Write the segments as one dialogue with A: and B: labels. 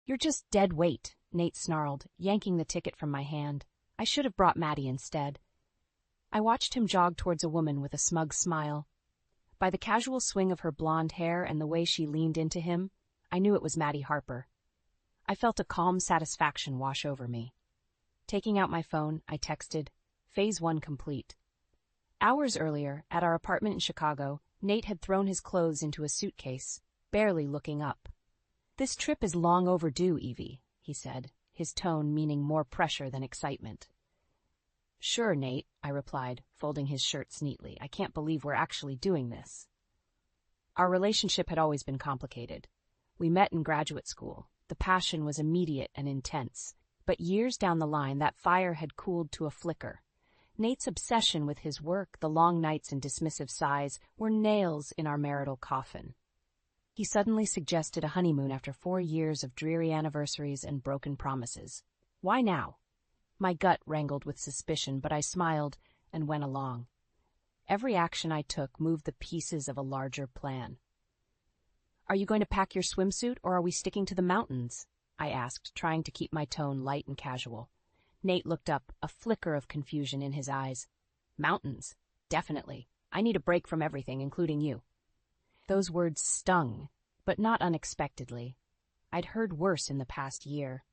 A: You're just dead weight, Nate snarled, yanking the ticket from my hand. I should have brought Maddie instead. I watched him jog towards a woman with a smug smile. By the casual swing of her blonde hair and the way she leaned into him, I knew it was Maddie Harper. I felt a calm satisfaction wash over me. Taking out my phone, I texted, Phase 1 complete. Hours earlier, at our apartment in Chicago, Nate had thrown his clothes into a suitcase, barely looking up. This trip is long overdue, Evie, he said, his tone meaning more pressure than excitement. Sure, Nate, I replied, folding his shirts neatly. I can't believe we're actually doing this. Our relationship had always been complicated. We met in graduate school. The passion was immediate and intense, but years down the line that fire had cooled to a flicker. Nate's obsession with his work, the long nights and dismissive sighs, were nails in our marital coffin. He suddenly suggested a honeymoon after 4 years of dreary anniversaries and broken promises. Why now? My gut wrangled with suspicion, but I smiled and went along. Every action I took moved the pieces of a larger plan. Are you going to pack your swimsuit, or are we sticking to the mountains? I asked, trying to keep my tone light and casual. Nate looked up, a flicker of confusion in his eyes. Mountains? Definitely. I need a break from everything, including you. Those words stung, but not unexpectedly. I'd heard worse in the past year.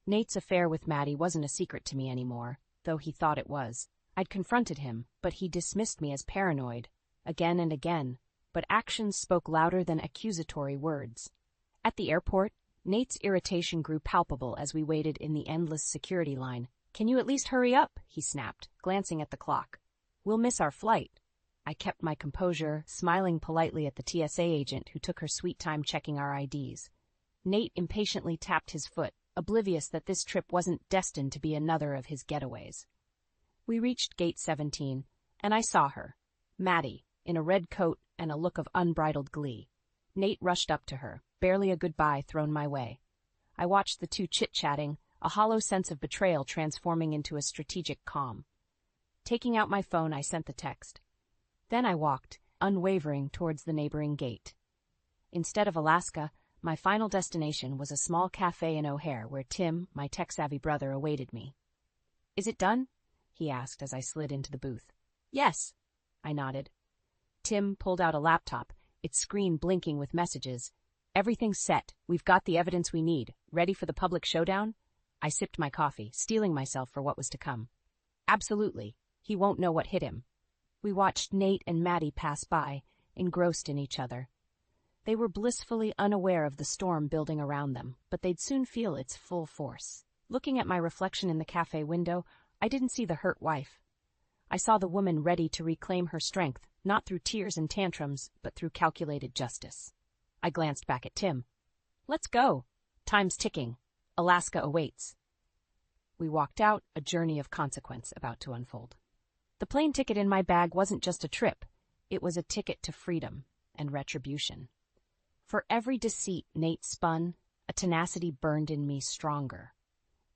A: Nate's affair with Maddie wasn't a secret to me anymore, though he thought it was. I'd confronted him, but he dismissed me as paranoid, again and again, but actions spoke louder than accusatory words. At the airport, Nate's irritation grew palpable as we waited in the endless security line. Can you at least hurry up? He snapped, glancing at the clock. We'll miss our flight. I kept my composure, smiling politely at the TSA agent who took her sweet time checking our IDs. Nate impatiently tapped his foot, oblivious that this trip wasn't destined to be another of his getaways. We reached Gate 17, and I saw her, Maddie, in a red coat and a look of unbridled glee. Nate rushed up to her, barely a goodbye thrown my way. I watched the two chit-chatting, a hollow sense of betrayal transforming into a strategic calm. Taking out my phone, I sent the text. Then I walked, unwavering, towards the neighboring gate. Instead of Alaska, my final destination was a small cafe in O'Hare where Tim, my tech-savvy brother, awaited me. Is it done? He asked as I slid into the booth. Yes, I nodded. Tim pulled out a laptop, its screen blinking with messages. Everything's set. We've got the evidence we need. Ready for the public showdown? I sipped my coffee, steeling myself for what was to come. Absolutely. He won't know what hit him. We watched Nate and Maddie pass by, engrossed in each other. They were blissfully unaware of the storm building around them, but they'd soon feel its full force. Looking at my reflection in the cafe window, I didn't see the hurt wife. I saw the woman ready to reclaim her strength, not through tears and tantrums, but through calculated justice. I glanced back at Tim. Let's go. Time's ticking. Alaska awaits. We walked out, a journey of consequence about to unfold. The plane ticket in my bag wasn't just a trip. It was a ticket to freedom and retribution. For every deceit Nate spun, a tenacity burned in me stronger.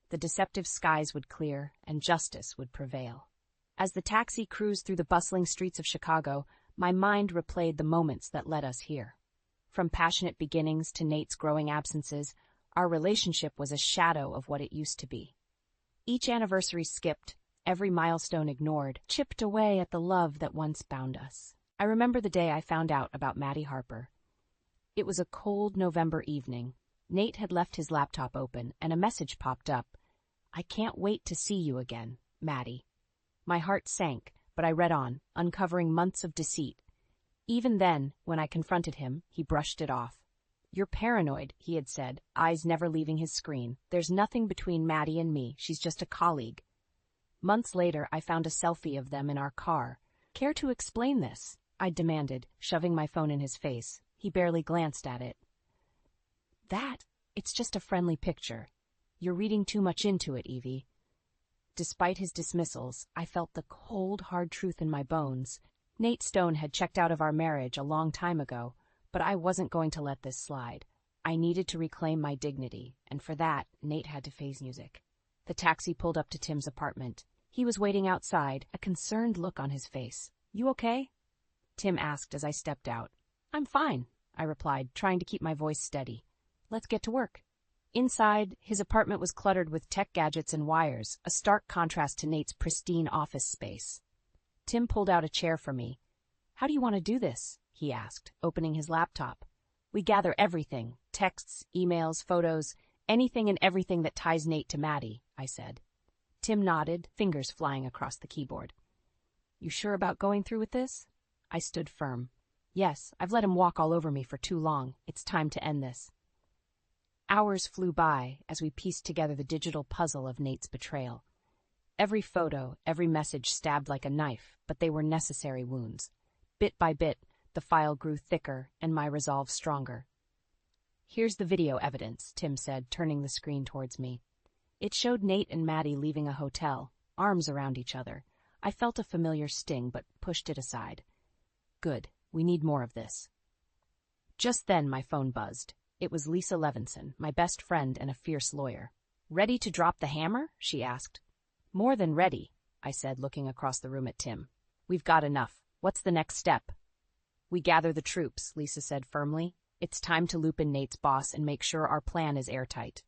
A: The deceptive skies would clear, and justice would prevail. As the taxi cruised through the bustling streets of Chicago, my mind replayed the moments that led us here. From passionate beginnings to Nate's growing absences, our relationship was a shadow of what it used to be. Each anniversary skipped, every milestone ignored, chipped away at the love that once bound us. I remember the day I found out about Maddie Harper. It was a cold November evening. Nate had left his laptop open, and a message popped up. I can't wait to see you again, Maddie. My heart sank, but I read on, uncovering months of deceit. Even then, when I confronted him, he brushed it off. You're paranoid, he had said, eyes never leaving his screen. There's nothing between Maddie and me. She's just a colleague. Months later, I found a selfie of them in our car. Care to explain this? I demanded, shoving my phone in his face. He barely glanced at it. It's just a friendly picture. You're reading too much into it, Evie. Despite his dismissals, I felt the cold, hard truth in my bones. Nate Stone had checked out of our marriage a long time ago, but I wasn't going to let this slide. I needed to reclaim my dignity, and for that, Nate had to face music. The taxi pulled up to Tim's apartment. He was waiting outside, a concerned look on his face. You okay? Tim asked as I stepped out. I'm fine, I replied, trying to keep my voice steady. Let's get to work. Inside, his apartment was cluttered with tech gadgets and wires, a stark contrast to Nate's pristine office space. Tim pulled out a chair for me. "How do you want to do this?" he asked, opening his laptop. "We gather everything, texts, emails, photos, anything and everything that ties Nate to Maddie," I said. Tim nodded, fingers flying across the keyboard. "You sure about going through with this?" I stood firm. "Yes, I've let him walk all over me for too long. It's time to end this." Hours flew by as we pieced together the digital puzzle of Nate's betrayal. Every photo, every message stabbed like a knife, but they were necessary wounds. Bit by bit, the file grew thicker and my resolve stronger. "Here's the video evidence," Tim said, turning the screen towards me. It showed Nate and Maddie leaving a hotel, arms around each other. I felt a familiar sting, but pushed it aside. Good, we need more of this. Just then my phone buzzed. It was Lisa Levinson, my best friend and a fierce lawyer. "Ready to drop the hammer?" she asked. "More than ready," I said, looking across the room at Tim. "We've got enough. What's the next step?" "We gather the troops," Lisa said firmly. "It's time to loop in Nate's boss and make sure our plan is airtight."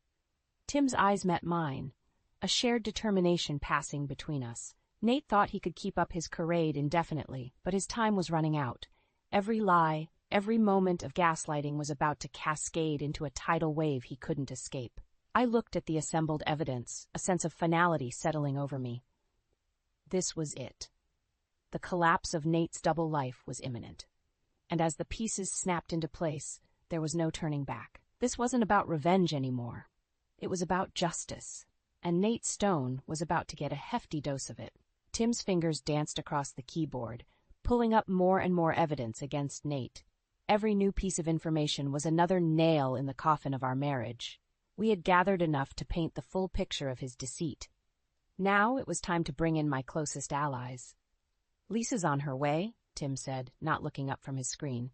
A: Tim's eyes met mine, a shared determination passing between us. Nate thought he could keep up his charade indefinitely, but his time was running out. Every lie, every moment of gaslighting was about to cascade into a tidal wave he couldn't escape. I looked at the assembled evidence, a sense of finality settling over me. This was it. The collapse of Nate's double life was imminent. And as the pieces snapped into place, there was no turning back. This wasn't about revenge anymore. It was about justice. And Nate Stone was about to get a hefty dose of it. Tim's fingers danced across the keyboard, pulling up more and more evidence against Nate. Every new piece of information was another nail in the coffin of our marriage. We had gathered enough to paint the full picture of his deceit. Now it was time to bring in my closest allies. "Lisa's on her way," Tim said, not looking up from his screen.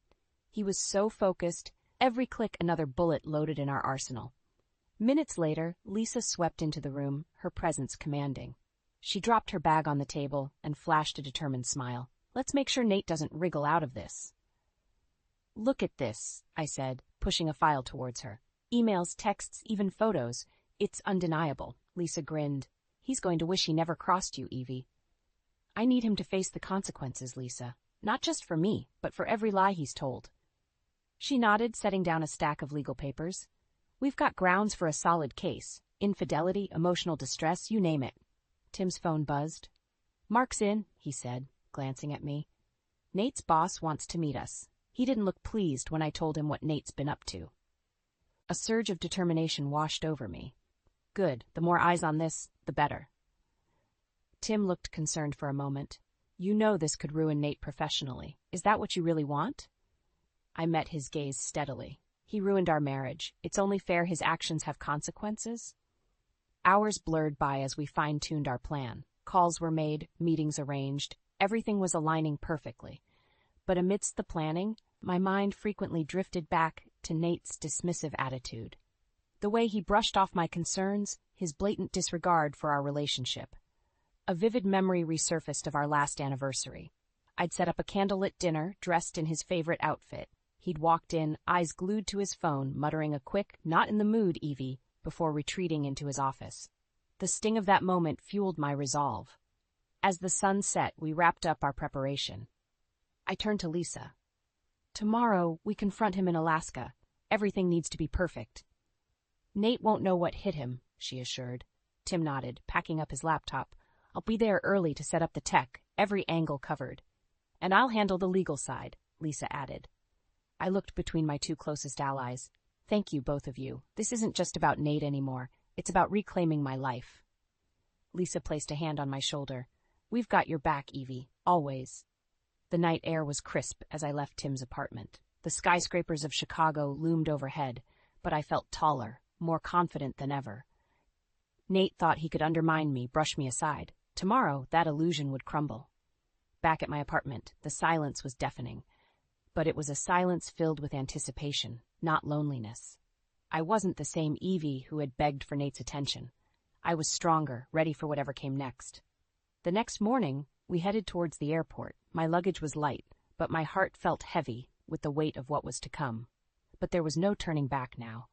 A: He was so focused, every click another bullet loaded in our arsenal. Minutes later, Lisa swept into the room, her presence commanding. She dropped her bag on the table and flashed a determined smile. "Let's make sure Nate doesn't wriggle out of this." "Look at this," I said, pushing a file towards her. "Emails, texts, even photos. It's undeniable." Lisa grinned. "He's going to wish he never crossed you, Evie." "I need him to face the consequences, Lisa. Not just for me, but for every lie he's told." She nodded, setting down a stack of legal papers. "We've got grounds for a solid case. Infidelity, emotional distress, you name it." Tim's phone buzzed. "Mark's in," he said, glancing at me. "Nate's boss wants to meet us. He didn't look pleased when I told him what Nate's been up to." A surge of determination washed over me. Good, the more eyes on this, the better. Tim looked concerned for a moment. "You know this could ruin Nate professionally. Is that what you really want?" I met his gaze steadily. "He ruined our marriage. It's only fair his actions have consequences." Hours blurred by as we fine-tuned our plan. Calls were made, meetings arranged. Everything was aligning perfectly. But amidst the planning, my mind frequently drifted back to Nate's dismissive attitude. The way he brushed off my concerns, his blatant disregard for our relationship. A vivid memory resurfaced of our last anniversary. I'd set up a candlelit dinner, dressed in his favorite outfit. He'd walked in, eyes glued to his phone, muttering a quick, "Not in the mood, Evie," before retreating into his office. The sting of that moment fueled my resolve. As the sun set, we wrapped up our preparation. I turned to Lisa. "Tomorrow, we confront him in Alaska. Everything needs to be perfect." "Nate won't know what hit him," she assured. Tim nodded, packing up his laptop. "I'll be there early to set up the tech, every angle covered. And I'll handle the legal side," Lisa added. I looked between my two closest allies. "Thank you, both of you. This isn't just about Nate anymore. It's about reclaiming my life." Lisa placed a hand on my shoulder. "We've got your back, Evie. Always." The night air was crisp as I left Tim's apartment. The skyscrapers of Chicago loomed overhead, but I felt taller, more confident than ever. Nate thought he could undermine me, brush me aside. Tomorrow, that illusion would crumble. Back at my apartment, the silence was deafening. But it was a silence filled with anticipation, not loneliness. I wasn't the same Evie who had begged for Nate's attention. I was stronger, ready for whatever came next. The next morning, we headed towards the airport. My luggage was light, but my heart felt heavy with the weight of what was to come. But there was no turning back now.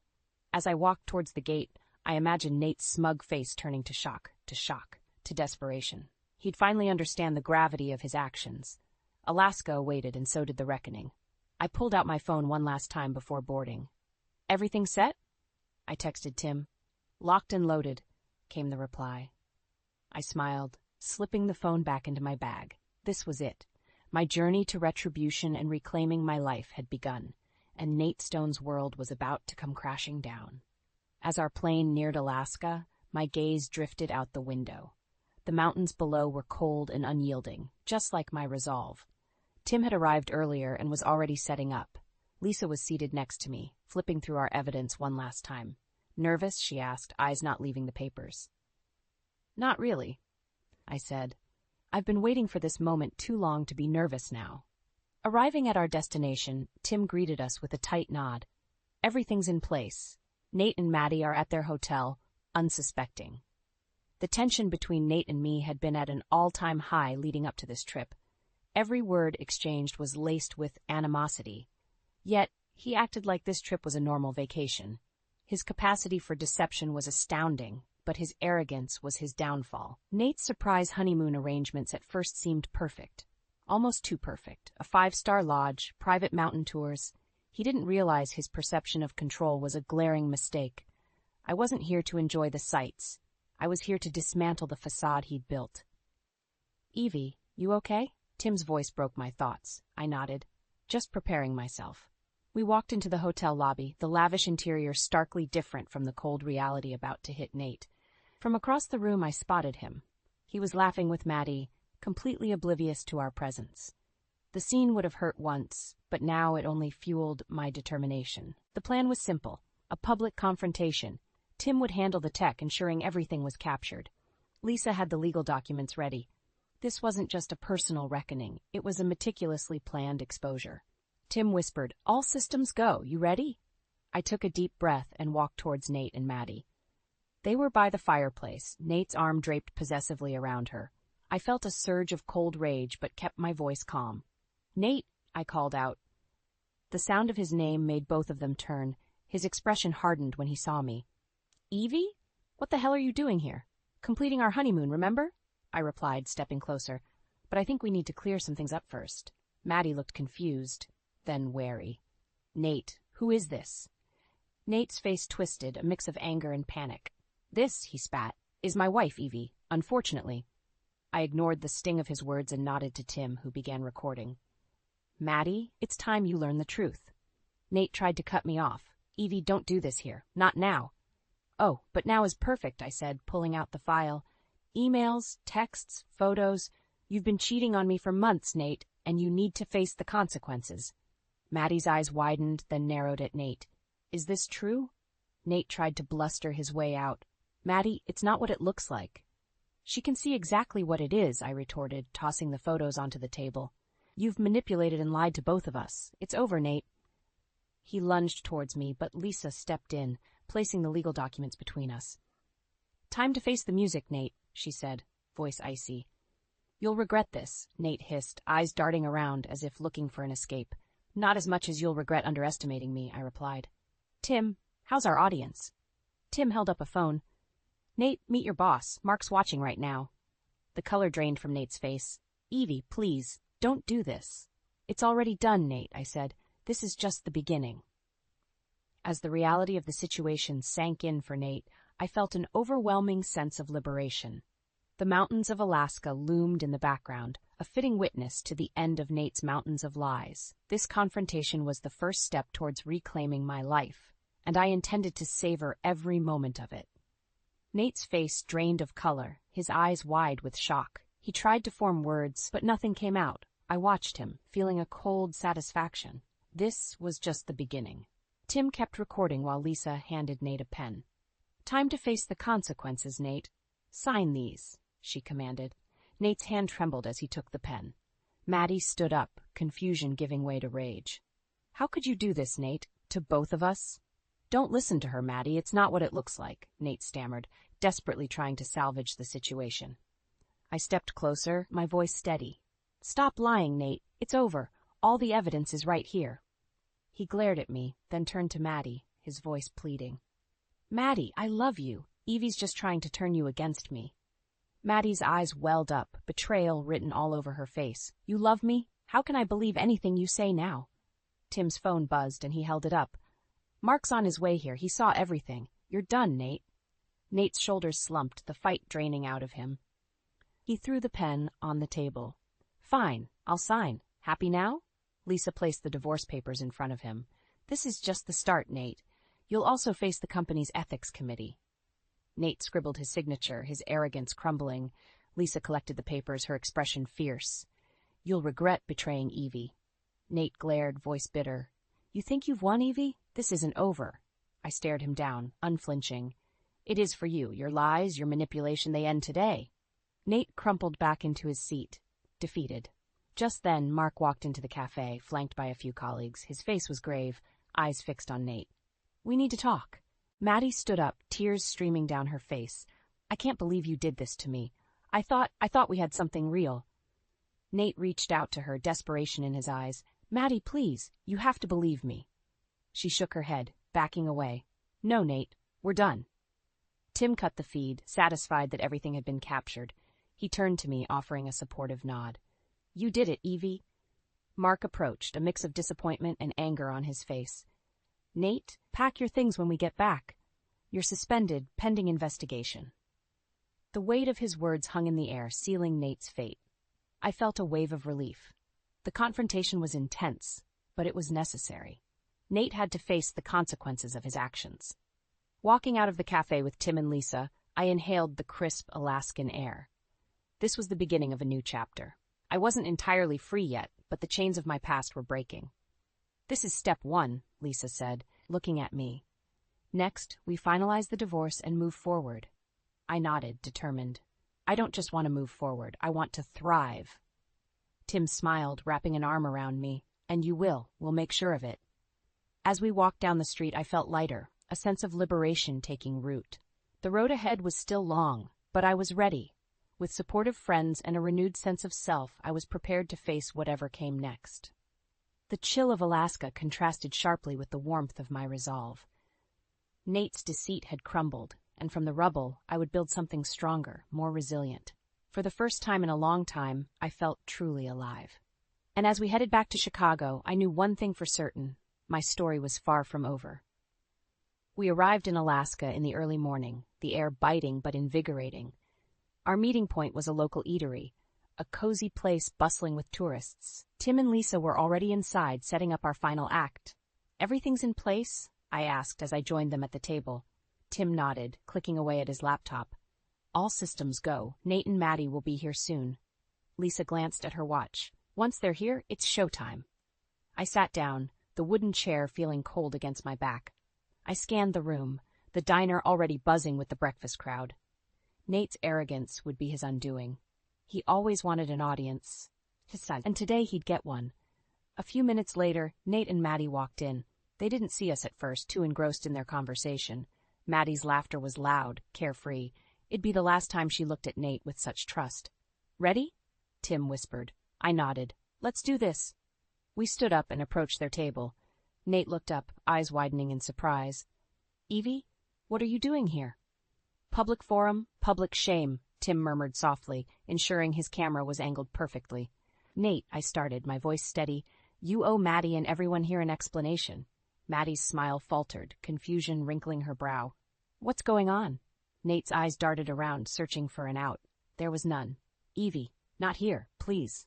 A: As I walked towards the gate, I imagined Nate's smug face turning to shock, to desperation. He'd finally understand the gravity of his actions. Alaska awaited, and so did the reckoning. I pulled out my phone one last time before boarding. "Everything set?" I texted Tim. "Locked and loaded," came the reply. I smiled, slipping the phone back into my bag. This was it. My journey to retribution and reclaiming my life had begun, and Nate Stone's world was about to come crashing down. As our plane neared Alaska, my gaze drifted out the window. The mountains below were cold and unyielding, just like my resolve. Tim had arrived earlier and was already setting up. Lisa was seated next to me, flipping through our evidence one last time. "Nervous?" she asked, eyes not leaving the papers. "Not really," I said. "I've been waiting for this moment too long to be nervous now." Arriving at our destination, Tim greeted us with a tight nod. "Everything's in place. Nate and Maddie are at their hotel, unsuspecting." The tension between Nate and me had been at an all-time high leading up to this trip. Every word exchanged was laced with animosity. Yet, he acted like this trip was a normal vacation. His capacity for deception was astounding, but his arrogance was his downfall. Nate's surprise honeymoon arrangements at first seemed perfect. Almost too perfect. A 5-star lodge, private mountain tours. He didn't realize his perception of control was a glaring mistake. I wasn't here to enjoy the sights. I was here to dismantle the facade he'd built. "Evie, you okay?" Tim's voice broke my thoughts. I nodded. "Just preparing myself." We walked into the hotel lobby, the lavish interior starkly different from the cold reality about to hit Nate. From across the room I spotted him. He was laughing with Maddie, completely oblivious to our presence. The scene would have hurt once, but now it only fueled my determination. The plan was simple: a public confrontation. Tim would handle the tech, ensuring everything was captured. Lisa had the legal documents ready. This wasn't just a personal reckoning, it was a meticulously planned exposure. Tim whispered, "All systems go, you ready?" I took a deep breath and walked towards Nate and Maddie. They were by the fireplace, Nate's arm draped possessively around her. I felt a surge of cold rage, but kept my voice calm. "Nate," I called out. The sound of his name made both of them turn. His expression hardened when he saw me. "Evie? What the hell are you doing here?" "Completing our honeymoon, remember?" I replied, stepping closer. "But I think we need to clear some things up first." Maddie looked confused, then wary. "Nate, who is this?" Nate's face twisted, a mix of anger and panic. "This," he spat, "is my wife, Evie, unfortunately." I ignored the sting of his words and nodded to Tim, who began recording. "Maddie, it's time you learn the truth." Nate tried to cut me off. "Evie, don't do this here. Not now." "Oh, but now is perfect," I said, pulling out the file. "Emails, texts, photos. You've been cheating on me for months, Nate, and you need to face the consequences." Maddie's eyes widened, then narrowed at Nate. "Is this true?" Nate tried to bluster his way out. "Maddie, it's not what it looks like." "She can see exactly what it is," I retorted, tossing the photos onto the table. "You've manipulated and lied to both of us. It's over, Nate." He lunged towards me, but Lisa stepped in, placing the legal documents between us. "Time to face the music, Nate," she said, voice icy. "You'll regret this," Nate hissed, eyes darting around as if looking for an escape. "Not as much as you'll regret underestimating me," I replied. "Tim, how's our audience?" Tim held up a phone. "Nate, meet your boss. Mark's watching right now." The color drained from Nate's face. "Evie, please, don't do this." "It's already done, Nate," I said. "This is just the beginning." As the reality of the situation sank in for Nate, I felt an overwhelming sense of liberation. The mountains of Alaska loomed in the background, a fitting witness to the end of Nate's mountains of lies. This confrontation was the first step towards reclaiming my life, and I intended to savor every moment of it. Nate's face drained of color, his eyes wide with shock. He tried to form words, but nothing came out. I watched him, feeling a cold satisfaction. This was just the beginning. Tim kept recording while Lisa handed Nate a pen. "Time to face the consequences, Nate. Sign these," she commanded. Nate's hand trembled as he took the pen. Maddie stood up, confusion giving way to rage. "How could you do this, Nate? To both of us?" "Don't listen to her, Maddie. It's not what it looks like," Nate stammered, desperately trying to salvage the situation. I stepped closer, my voice steady. "Stop lying, Nate. It's over. All the evidence is right here." He glared at me, then turned to Maddie, his voice pleading. Maddie, I love you. Evie's just trying to turn you against me. Maddie's eyes welled up, betrayal written all over her face. You love me? How can I believe anything you say now? Tim's phone buzzed and he held it up. Mark's on his way here. He saw everything. You're done, Nate. Nate's shoulders slumped, the fight draining out of him. He threw the pen on the table. Fine, I'll sign. Happy now? Lisa placed the divorce papers in front of him. This is just the start, Nate. You'll also face the company's ethics committee. Nate scribbled his signature, his arrogance crumbling. Lisa collected the papers, her expression fierce. You'll regret betraying Evie. Nate glared, voice bitter. You think you've won, Evie? This isn't over. I stared him down, unflinching. It is for you. Your lies, your manipulation, they end today. Nate crumpled back into his seat, defeated. Just then, Mark walked into the cafe, flanked by a few colleagues. His face was grave, eyes fixed on Nate. We need to talk. Maddie stood up, tears streaming down her face. I can't believe you did this to me. I thought we had something real. Nate reached out to her, desperation in his eyes. Maddie, please, you have to believe me. She shook her head, backing away. No, Nate, we're done. Tim cut the feed, satisfied that everything had been captured. He turned to me, offering a supportive nod. You did it, Evie. Mark approached, a mix of disappointment and anger on his face. Nate, pack your things when we get back. You're suspended, pending investigation. The weight of his words hung in the air, sealing Nate's fate. I felt a wave of relief. The confrontation was intense, but it was necessary. Nate had to face the consequences of his actions. Walking out of the cafe with Tim and Lisa, I inhaled the crisp Alaskan air. This was the beginning of a new chapter. I wasn't entirely free yet, but the chains of my past were breaking. This is step 1, Lisa said, looking at me. Next, we finalize the divorce and move forward. I nodded, determined. I don't just want to move forward, I want to thrive. Tim smiled, wrapping an arm around me. And you will. We'll make sure of it. As we walked down the street, I felt lighter, a sense of liberation taking root. The road ahead was still long, but I was ready. With supportive friends and a renewed sense of self, I was prepared to face whatever came next. The chill of Alaska contrasted sharply with the warmth of my resolve. Nate's deceit had crumbled, and from the rubble, I would build something stronger, more resilient. For the first time in a long time, I felt truly alive. And as we headed back to Chicago, I knew one thing for certain. My story was far from over. We arrived in Alaska in the early morning, the air biting but invigorating. Our meeting point was a local eatery, a cozy place bustling with tourists. Tim and Lisa were already inside, setting up our final act. Everything's in place? I asked as I joined them at the table. Tim nodded, clicking away at his laptop. All systems go. Nate and Maddie will be here soon. Lisa glanced at her watch. Once they're here, it's showtime. I sat down, the wooden chair feeling cold against my back. I scanned the room, the diner already buzzing with the breakfast crowd. Nate's arrogance would be his undoing. He always wanted an audience, and today he'd get one. A few minutes later, Nate and Maddie walked in. They didn't see us at first, too engrossed in their conversation. Maddie's laughter was loud, carefree. It'd be the last time she looked at Nate with such trust. Ready? Tim whispered. I nodded. Let's do this. We stood up and approached their table. Nate looked up, eyes widening in surprise. Evie, what are you doing here? Public forum, public shame, Tim murmured softly, ensuring his camera was angled perfectly. Nate, I started, my voice steady. You owe Maddie and everyone here an explanation. Maddie's smile faltered, confusion wrinkling her brow. What's going on? Nate's eyes darted around, searching for an out. There was none. Evie, not here, please.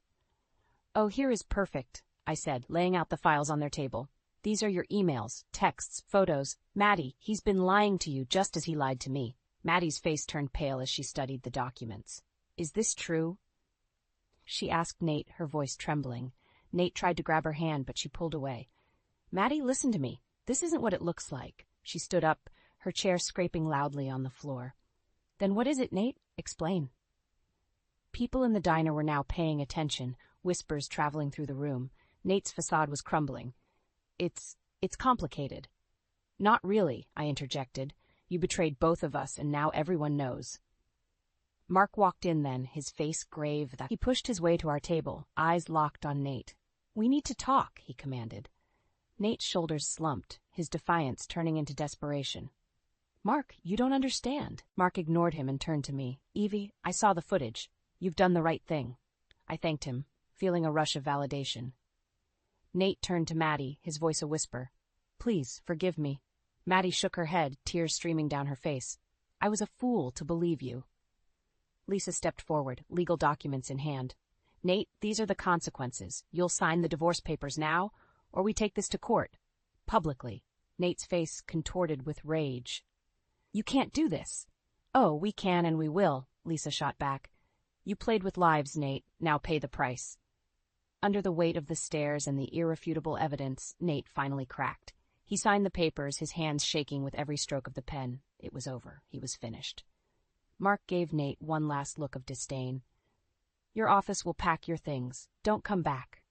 A: Oh, here is perfect, I said, laying out the files on their table. These are your emails, texts, photos. Maddie, he's been lying to you just as he lied to me. Maddie's face turned pale as she studied the documents. Is this true? She asked Nate, her voice trembling. Nate tried to grab her hand, but she pulled away. Maddie, listen to me. This isn't what it looks like. She stood up, her chair scraping loudly on the floor. Then what is it, Nate? Explain. People in the diner were now paying attention, whispers traveling through the room. Nate's facade was crumbling. It's complicated. Not really, I interjected. You betrayed both of us, and now everyone knows. Mark walked in then, his face grave. He pushed his way to our table, eyes locked on Nate. We need to talk, he commanded. Nate's shoulders slumped, his defiance turning into desperation. Mark, you don't understand. Mark ignored him and turned to me. Evie, I saw the footage. You've done the right thing. I thanked him, feeling a rush of validation. Nate turned to Maddie, his voice a whisper. Please, forgive me. Maddie shook her head, tears streaming down her face. I was a fool to believe you. Lisa stepped forward, legal documents in hand. Nate, these are the consequences. You'll sign the divorce papers now, or we take this to court. Publicly. Nate's face contorted with rage. You can't do this. Oh, we can and we will, Lisa shot back. You played with lives, Nate. Now pay the price. Under the weight of the stares and the irrefutable evidence, Nate finally cracked. He signed the papers, his hands shaking with every stroke of the pen. It was over. He was finished. Mark gave Nate one last look of disdain. Your office will pack your things. Don't come back.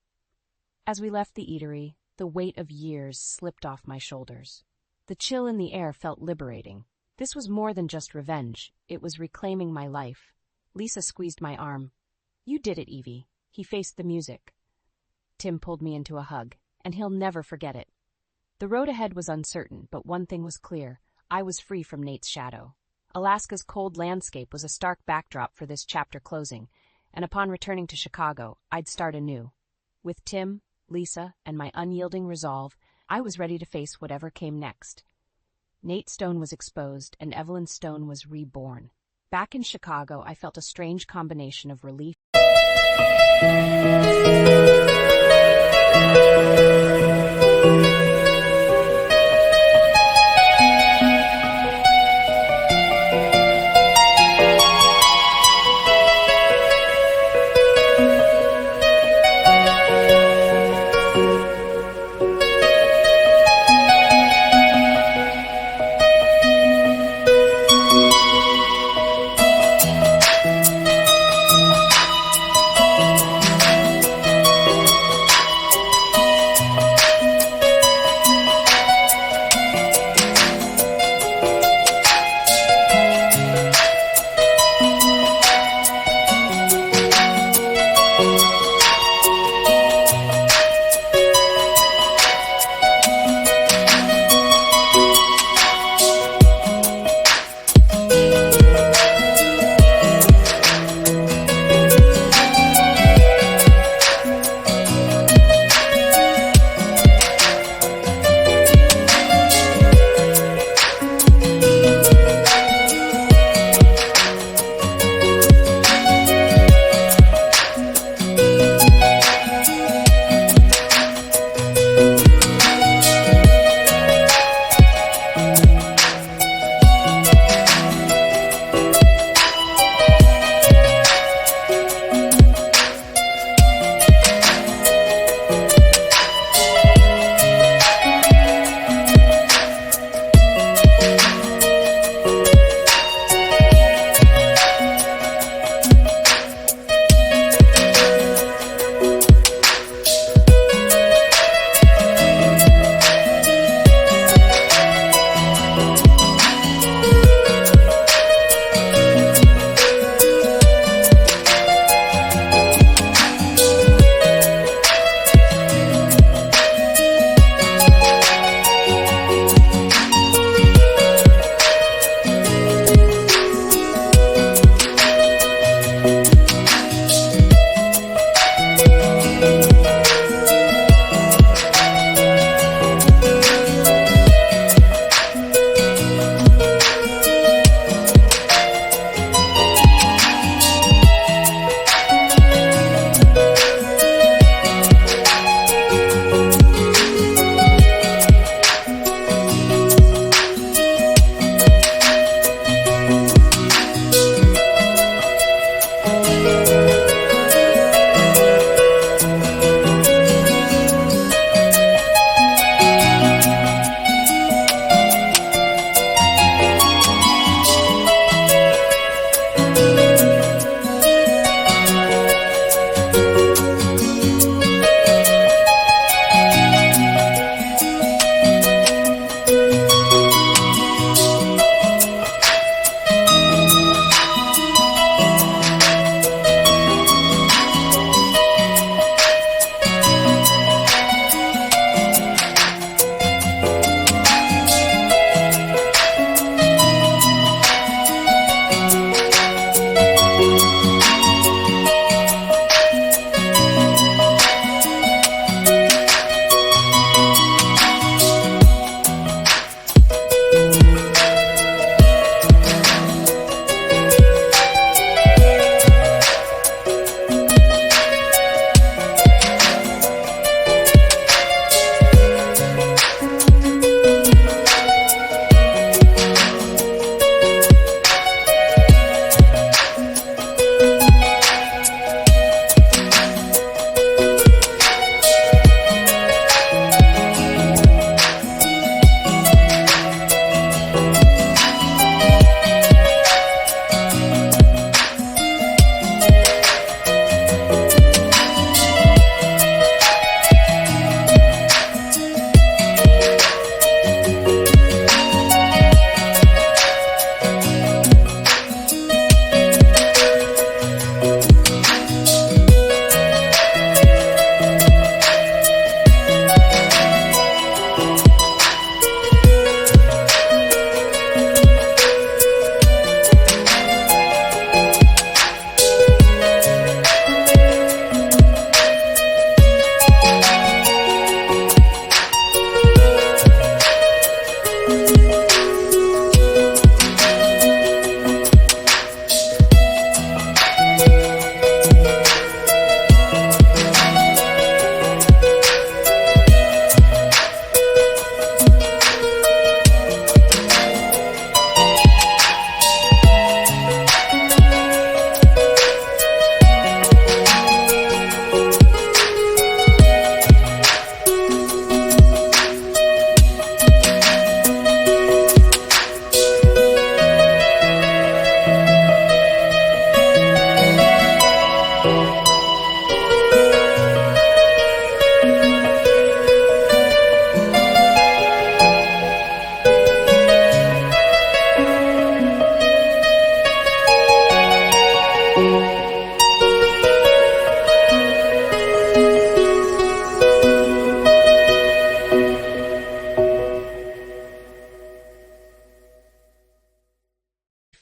A: As we left the eatery, the weight of years slipped off my shoulders. The chill in the air felt liberating. This was more than just revenge. It was reclaiming my life. Lisa squeezed my arm. You did it, Evie. He faced the music. Tim pulled me into a hug, and he'll never forget it. The road ahead was uncertain, but one thing was clear. I was free from Nate's shadow. Alaska's cold landscape was a stark backdrop for this chapter closing, and upon returning to Chicago, I'd start anew. With Tim, Lisa, and my unyielding resolve, I was ready to face whatever came next. Nate Stone was exposed, and Evelyn Stone was reborn. Back in Chicago, I felt a strange combination of relief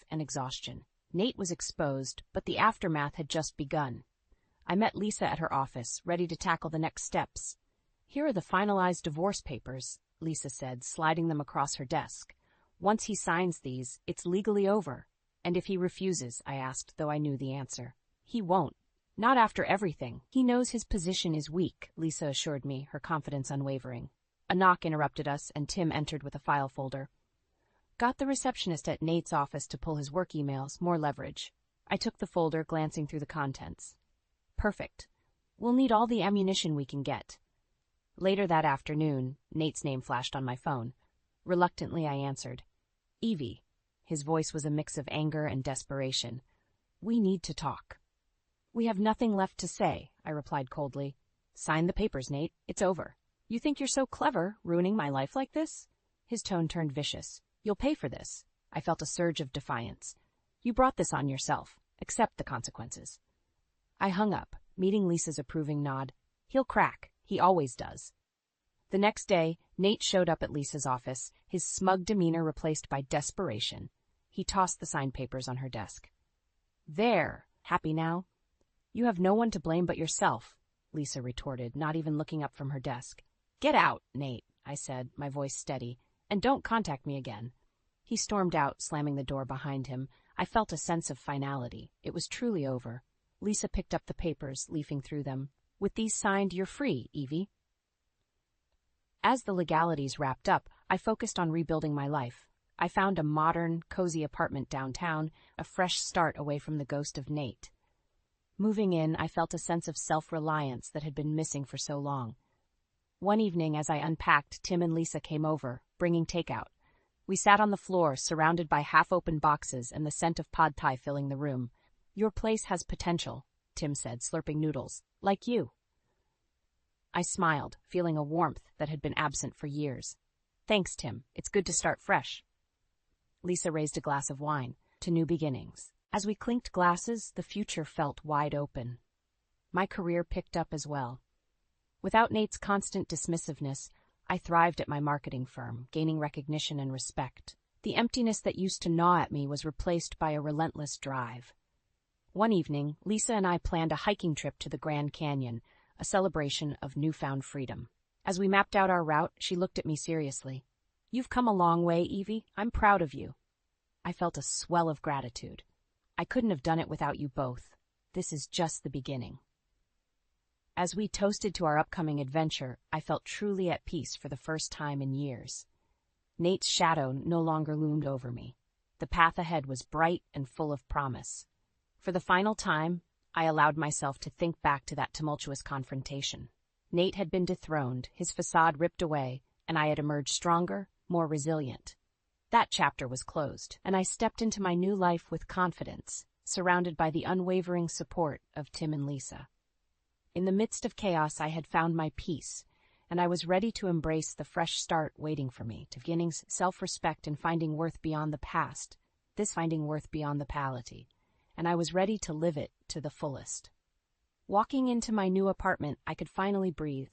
A: and exhaustion. Nate was exposed, but the aftermath had just begun. I met Lisa at her office, ready to tackle the next steps. "Here are the finalized divorce papers," Lisa said, sliding them across her desk. "Once he signs these, it's legally over." "And if he refuses?" I asked, though I knew the answer. "He won't. Not after everything. He knows his position is weak," Lisa assured me, her confidence unwavering. A knock interrupted us, and Tim entered with a file folder. "Got the receptionist at Nate's office to pull his work emails, more leverage." I took the folder, glancing through the contents. "Perfect. We'll need all the ammunition we can get." Later that afternoon, Nate's name flashed on my phone. Reluctantly, I answered. "Evie." His voice was a mix of anger and desperation. "We need to talk." "We have nothing left to say," I replied coldly. "Sign the papers, Nate. It's over." "You think you're so clever, ruining my life like this?" His tone turned vicious. "You'll pay for this." I felt a surge of defiance. "You brought this on yourself. Accept the consequences." I hung up, meeting Lisa's approving nod. "He'll crack. He always does." The next day, Nate showed up at Lisa's office, his smug demeanor replaced by desperation. He tossed the signed papers on her desk. "There. Happy now?" "You have no one to blame but yourself," Lisa retorted, not even looking up from her desk. "Get out, Nate," I said, my voice steady, "and don't contact me again." He stormed out, slamming the door behind him. I felt a sense of finality. It was truly over. Lisa picked up the papers, leafing through them. "With these signed, you're free, Evie." As the legalities wrapped up, I focused on rebuilding my life. I found a modern, cozy apartment downtown, a fresh start away from the ghost of Nate. Moving in, I felt a sense of self-reliance that had been missing for so long. One evening, as I unpacked, Tim and Lisa came over, bringing takeout. We sat on the floor, surrounded by half-open boxes and the scent of pad thai filling the room. "Your place has potential," Tim said, slurping noodles. "Like you." I smiled, feeling a warmth that had been absent for years. "Thanks, Tim. It's good to start fresh." Lisa raised a glass of wine. "To new beginnings." As we clinked glasses, the future felt wide open. My career picked up as well. Without Nate's constant dismissiveness, I thrived at my marketing firm, gaining recognition and respect. The emptiness that used to gnaw at me was replaced by a relentless drive. One evening, Lisa and I planned a hiking trip to the Grand Canyon, a celebration of newfound freedom. As we mapped out our route, she looked at me seriously. "You've come a long way, Evie. I'm proud of you." I felt a swell of gratitude. "I couldn't have done it without you both. This is just the beginning." As we toasted to our upcoming adventure, I felt truly at peace for the first time in years. Nate's shadow no longer loomed over me. The path ahead was bright and full of promise. For the final time, I allowed myself to think back to that tumultuous confrontation. Nate had been dethroned, his facade ripped away, and I had emerged stronger, more resilient. That chapter was closed, and I stepped into my new life with confidence, surrounded by the unwavering support of Tim and Lisa. In the midst of chaos, I had found my peace, and I was ready to embrace the fresh start waiting for me, to beginnings, self-respect, and finding worth beyond the past, this finding worth beyond the palate, and I was ready to live it to the fullest. Walking into my new apartment, I could finally breathe.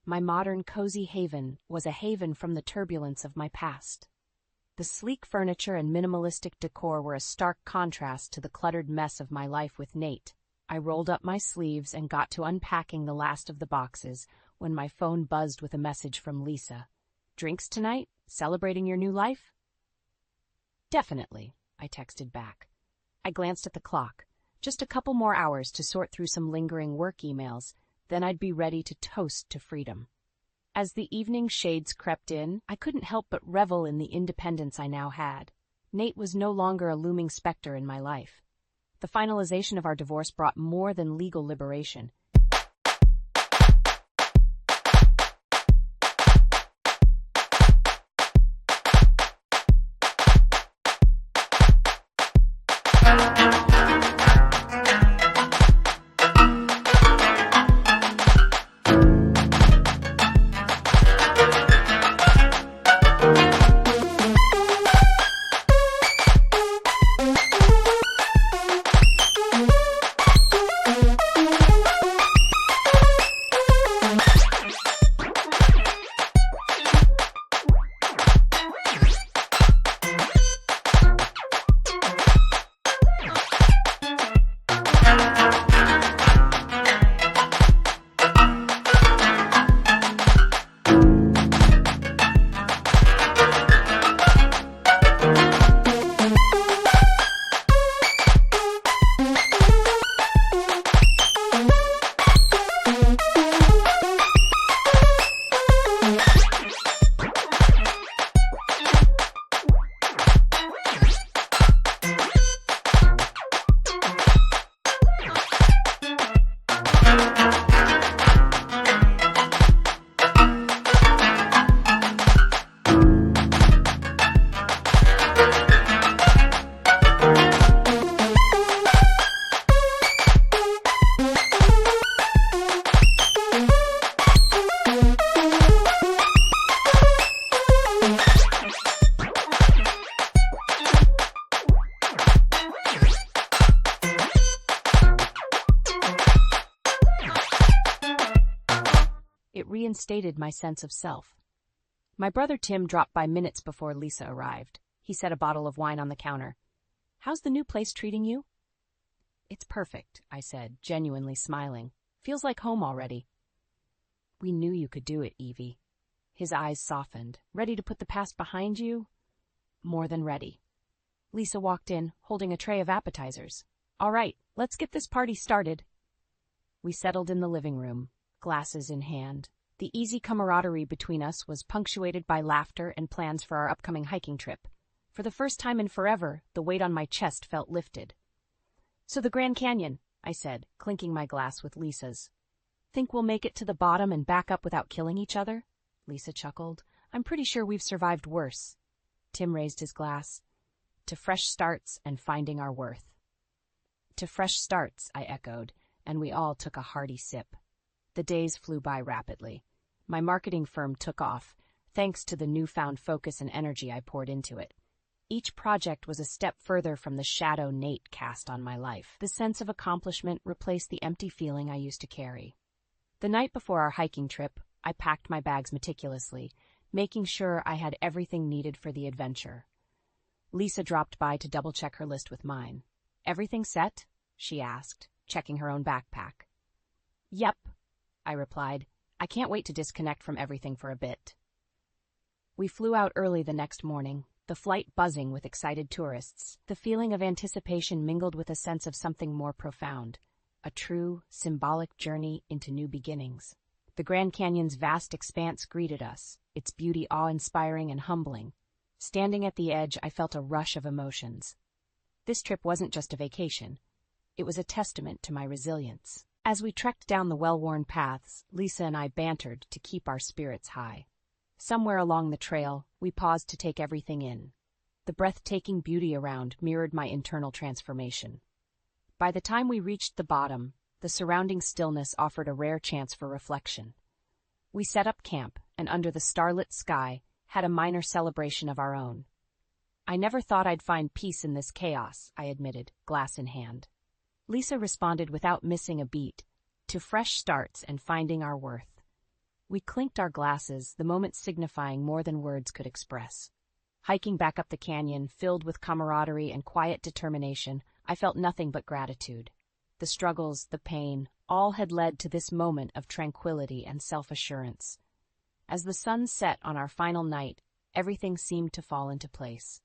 A: My modern, cozy haven was a haven from the turbulence of my past. The sleek furniture and minimalistic decor were a stark contrast to the cluttered mess of my life with Nate. I rolled up my sleeves and got to unpacking the last of the boxes when my phone buzzed with a message from Lisa. "Drinks tonight? Celebrating your new life?" "Definitely," I texted back. I glanced at the clock. Just a couple more hours to sort through some lingering work emails, then I'd be ready to toast to freedom. As the evening shades crept in, I couldn't help but revel in the independence I now had. Nate was no longer a looming specter in my life. The finalization of our divorce brought more than legal liberation. reinstated my sense of self. My brother Tim dropped by minutes before Lisa arrived. He set a bottle of wine on the counter. "How's the new place treating you?" "It's perfect," I said, genuinely smiling. "Feels like home already." "We knew you could do it, Evie." His eyes softened. "Ready to put the past behind you?" "More than ready." Lisa walked in, holding a tray of appetizers. "All right, let's get this party started." We settled in the living room, glasses in hand. The easy camaraderie between us was punctuated by laughter and plans for our upcoming hiking trip. For the first time in forever, the weight on my chest felt lifted. "So the Grand Canyon," I said, clinking my glass with Lisa's. "Think we'll make it to the bottom and back up without killing each other?" Lisa chuckled. "I'm pretty sure we've survived worse." Tim raised his glass. "To fresh starts and finding our worth." "To fresh starts," I echoed, and we all took a hearty sip. The days flew by rapidly. My marketing firm took off, thanks to the newfound focus and energy I poured into it. Each project was a step further from the shadow Nate cast on my life. The sense of accomplishment replaced the empty feeling I used to carry. The night before our hiking trip, I packed my bags meticulously, making sure I had everything needed for the adventure. Lisa dropped by to double-check her list with mine. "Everything set?" she asked, checking her own backpack. "Yep," I replied. "I can't wait to disconnect from everything for a bit." We flew out early the next morning, the flight buzzing with excited tourists. The feeling of anticipation mingled with a sense of something more profound, a true, symbolic journey into new beginnings. The Grand Canyon's vast expanse greeted us, its beauty awe-inspiring and humbling. Standing at the edge, I felt a rush of emotions. This trip wasn't just a vacation. It was a testament to my resilience. As we trekked down the well-worn paths, Lisa and I bantered to keep our spirits high. Somewhere along the trail, we paused to take everything in. The breathtaking beauty around mirrored my internal transformation. By the time we reached the bottom, the surrounding stillness offered a rare chance for reflection. We set up camp, and under the starlit sky, had a minor celebration of our own. "I never thought I'd find peace in this chaos," I admitted, glass in hand. Lisa responded without missing a beat, "To fresh starts and finding our worth." We clinked our glasses, the moment signifying more than words could express. Hiking back up the canyon, filled with camaraderie and quiet determination, I felt nothing but gratitude. The struggles, the pain, all had led to this moment of tranquility and self-assurance. As the sun set on our final night, everything seemed to fall into place.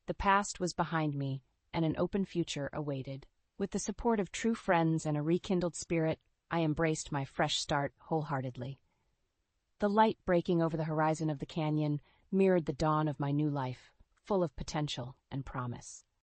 A: The past was behind me, and an open future awaited. With the support of true friends and a rekindled spirit, I embraced my fresh start wholeheartedly. The light breaking over the horizon of the canyon mirrored the dawn of my new life, full of potential and promise.